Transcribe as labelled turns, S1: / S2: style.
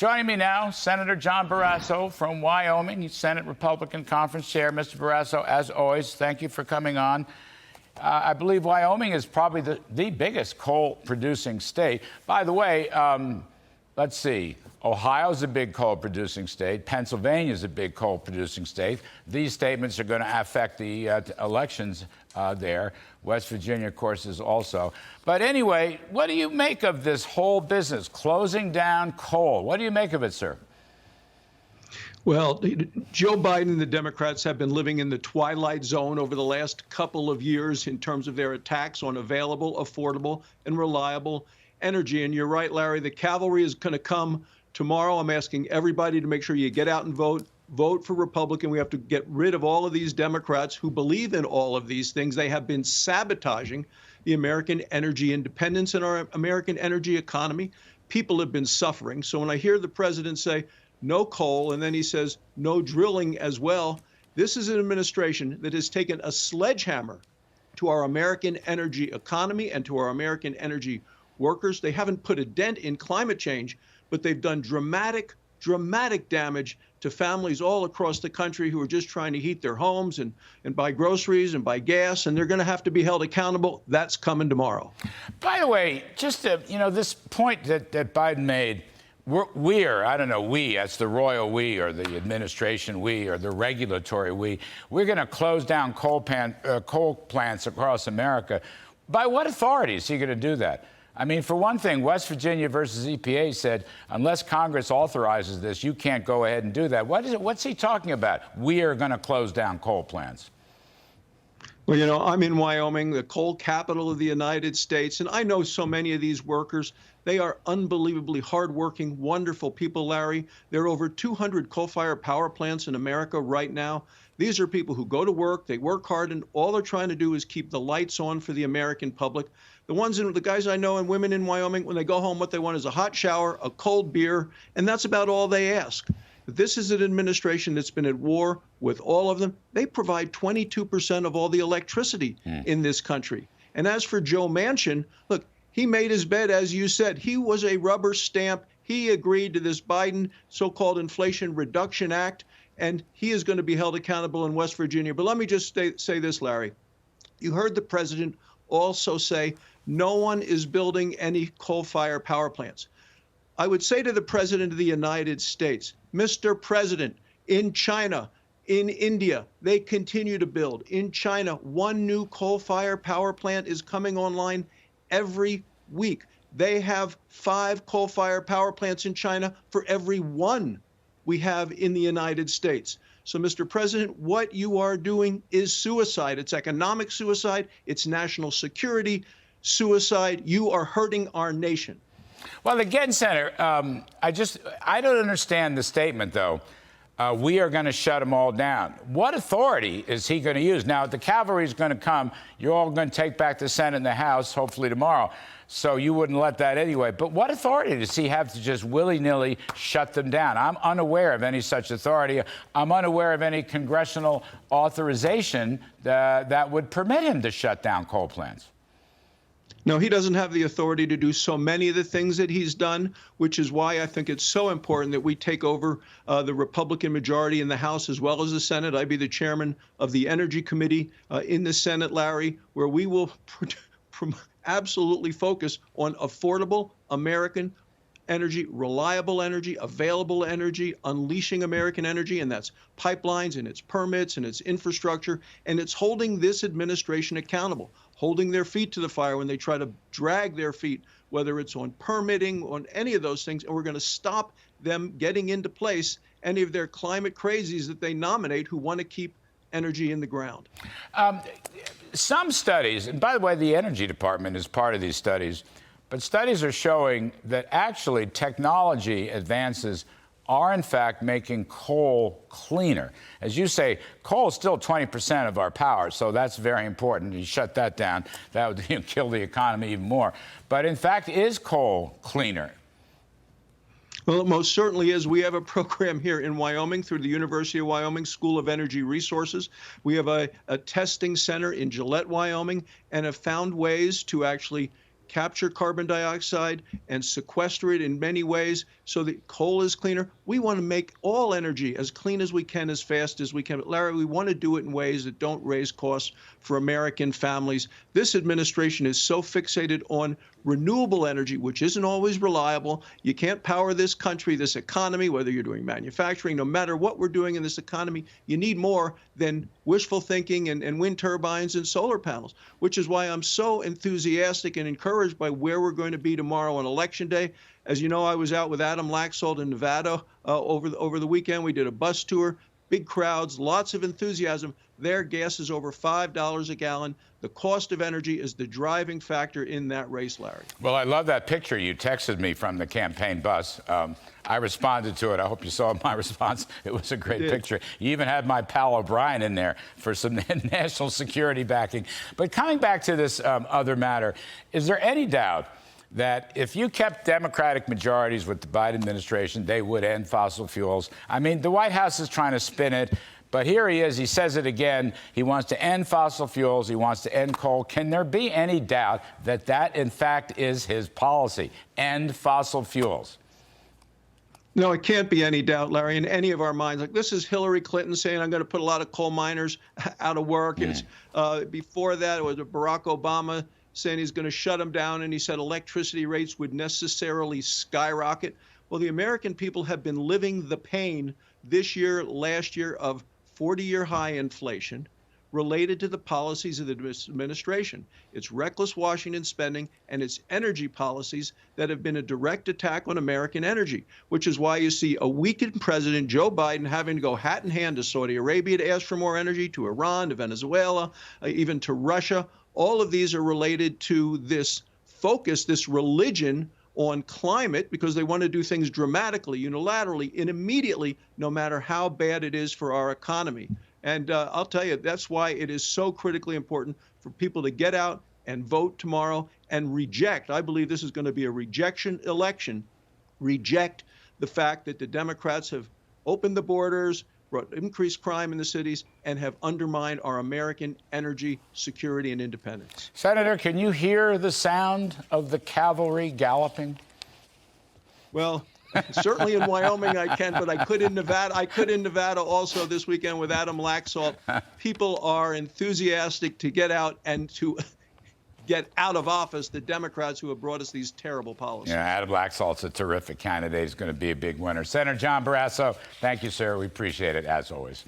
S1: Joining me now, Senator John Barrasso from Wyoming, Senate Republican Conference Chair. Mr. Barrasso, as always, thank you for coming on. I believe Wyoming is probably the biggest coal-producing state. By the way, let's see. Ohio's a big coal-producing state. Pennsylvania's a big coal-producing state. These statements are going to affect the elections there. West Virginia, of course, is also. But anyway, what do you make of this whole business, closing down coal? What do you make of it, sir?
S2: Well, Joe Biden and the Democrats have been living in the twilight zone over the last couple of years in terms of their attacks on available, affordable, and reliable energy. And you're right, Larry, the cavalry is going to come tomorrow. I'm asking everybody to make sure you get out and vote. Vote for Republican. We have to get rid of all of these Democrats who believe in all of these things. They have been sabotaging the American energy independence and our American energy economy. People have been suffering. So when I hear the president say no coal and then he says no drilling as well, this is an administration that has taken a sledgehammer to our American energy economy and to our American energy workers. They haven't put a dent in climate change, but they've done dramatic damage to families all across the country who are just trying to heat their homes and buy groceries and buy gas, and they're going to have to be held accountable. That's coming tomorrow.
S1: By the way, just to, this point that Biden made, I don't know, that's the royal we or the administration we or the regulatory we're going to close down coal plants across America. By what authority is he going to do that? I mean, for one thing, West Virginia versus EPA said, unless Congress authorizes this, you can't go ahead and do that. What's he talking about? We are going to close down coal plants.
S2: Well, I'm in Wyoming, the coal capital of the United States, and I know so many of these workers. They are unbelievably hardworking, wonderful people, Larry. There are over 200 coal-fired power plants in America right now. These are people who go to work, they work hard, and all they're trying to do is keep the lights on for the American public. The guys I know and women in Wyoming, when they go home, what they want is a hot shower, a cold beer, and that's about all they ask. This is an administration that's been at war with all of them. They provide 22% of all the electricity in this country. And as for Joe Manchin, look, he made his bed, as you said. He was a rubber stamp. He agreed to this Biden so-called Inflation Reduction Act, and he is going to be held accountable in West Virginia. But let me just say this, Larry. You heard the president also say no one is building any coal-fired power plants. I would say to the president of the United States, Mr. President, in China, in India, they continue to build. In China, one new coal-fired power plant is coming online every week. They have 5 coal-fired power plants in China for every one we have in the United States. So, Mr. President, what you are doing is suicide. It's economic suicide. It's national security suicide. You are hurting our nation.
S1: Well, again, Senator, I don't understand the statement, though. We are going to shut them all down. What authority is he going to use? Now, the cavalry is going to come. You're all going to take back the Senate and the House, hopefully tomorrow. So you wouldn't let that anyway. But what authority does he have to just willy-nilly shut them down? I'm unaware of any such authority. I'm unaware of any congressional authorization that would permit him to shut down coal plants.
S2: No, he doesn't have the authority to do so many of the things that he's done, which is why I think it's so important that we take over the Republican majority in the House as well as the Senate. I'd be the chairman of the Energy Committee in the Senate, Larry, where we will absolutely focus on affordable American energy, reliable energy, available energy, unleashing American energy, and that's pipelines and its permits and its infrastructure, and it's holding this administration accountable, holding their feet to the fire when they try to drag their feet, whether it's on permitting, on any of those things, and we're going to stop them getting into place any of their climate crazies that they nominate who want to keep energy in the ground.
S1: Some studies, and by the way, the Energy Department is part of these studies, but studies are showing that actually technology advances are, in fact, making coal cleaner. As you say, coal is still 20% of our power, so that's very important. You shut that down, that would kill the economy even more. But, in fact, is coal cleaner?
S2: Well, it most certainly is. We have a program here in Wyoming through the University of Wyoming School of Energy Resources. We have a testing center in Gillette, Wyoming, and have found ways to actually capture carbon dioxide and sequester it in many ways so that coal is cleaner. We want to make all energy as clean as we can, as fast as we can. But Larry, we want to do it in ways that don't raise costs for American families. This administration is so fixated on renewable energy, which isn't always reliable. You can't power this country, this economy, whether you're doing manufacturing, no matter what we're doing in this economy, you need more than wishful thinking and wind turbines and solar panels, which is why I'm so enthusiastic and encouraged by where we're going to be tomorrow on Election Day. As you know, I was out with Adam Laxalt in Nevada over the weekend. We did a bus tour, big crowds, lots of enthusiasm. Their gas is over $5 a gallon. The cost of energy is the driving factor in that race, Larry.
S1: Well, I love that picture you texted me from the campaign bus. I responded to it. I hope you saw my response. It was a great picture. You even had my pal O'Brien in there for some national security backing. But coming back to this other matter, is there any doubt that if you kept Democratic majorities with the Biden administration, they would end fossil fuels? I mean, the White House is trying to spin it, but here he is. He says it again. He wants to end fossil fuels. He wants to end coal. Can there be any doubt that that, in fact, is his policy? End fossil fuels.
S2: No, it can't be any doubt, Larry, in any of our minds. Like, this is Hillary Clinton saying, I'm going to put a lot of coal miners out of work. It's before that, it was Barack Obama saying he's going to shut them down, and he said electricity rates would necessarily skyrocket. Well, the American people have been living the pain this year, last year, of 40-year high inflation related to the policies of the administration. It's reckless Washington spending and its energy policies that have been a direct attack on American energy, which is why you see a weakened President Joe Biden having to go hat in hand to Saudi Arabia to ask for more energy, to Iran, to Venezuela, even to Russia. All of these are related to this focus, this religion on climate, because they want to do things dramatically, unilaterally, and immediately, no matter how bad it is for our economy. And I'll tell you, that's why it is so critically important for people to get out and vote tomorrow and reject. I believe this is going to be a rejection election. Reject the fact that the Democrats have opened the borders, brought increased crime in the cities, and have undermined our American energy security and independence.
S1: Senator, can you hear the sound of the cavalry galloping?
S2: Well, certainly in Wyoming I can, but I could in Nevada. I could in Nevada also this weekend with Adam Laxalt. People are enthusiastic to get out and to get out of office the Democrats who have brought us these terrible policies.
S1: Yeah, Adam Laxalt's a terrific candidate. He's going to be a big winner. Senator John Barrasso, thank you, sir. We appreciate it, as always.